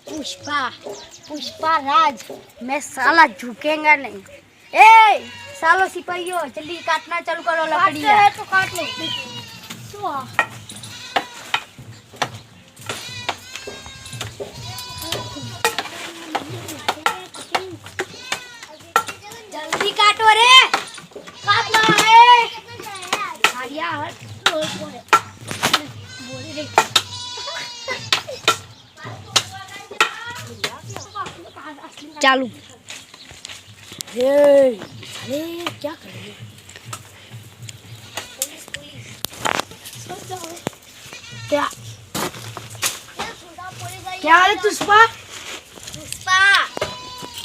पुष्पा पुष्पा राज, मैं साला झुकेगा नहीं। ए सालो सिपाहियों, जल्दी काटना चालू करो लकड़ी है तो काट लो। जल्दी काटो रे, काटना है। आर्या बोले रे चालू। अरे क्या कर रही है? क्या क्या है पुष्पा? पुष्पा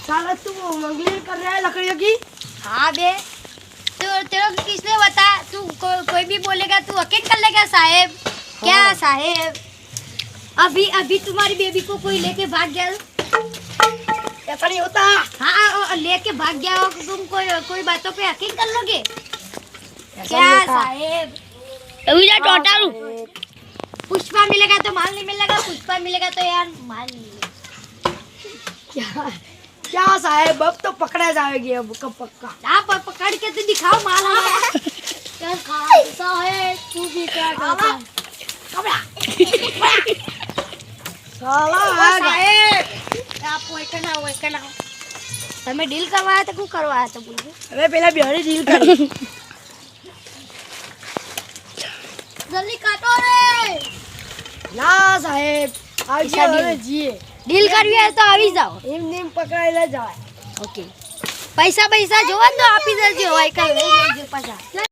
साला तू मंगली कर रहा है लकड़ियों की? हाँ बे, तो तेरे को किसने बताया? तू कोई भी बोलेगा तू अकेले कर लेगा साहेब। हाँ। क्या साहेब, अभी तुम्हारी बेबी को कोई लेके भाग गया। ऐसा नहीं होता। हाँ लेके भाग गया हो तुम, कोई बातों पे यकीन कर लोगे क्या साहेब? पुष्पा मिलेगा तो माल नहीं मिलेगा, पुष्पा मिलेगा तो यार माल नहीं मिलेगा। क्या क्या साहेब, अब तो पकड़ा जाएगी अब कब पक्का। आप पकड़ के तो दिखाओ माल हमारा। क्या खाता है तू भी, क्या खाता है? साला साहेब आप वो करना हमें डील करवाया था, क्यों करवाया था बोलिए? अरे पहले बिहारी डील कर। जल्दी काटो रे। ना साहेब आज जी डील करवी है तो આવી જાઓ, એમ પકડાઈ જાવ। ઓકે પૈસા જો તો આપી દેજો, આઈ કલ લઈ લેજો પાછા।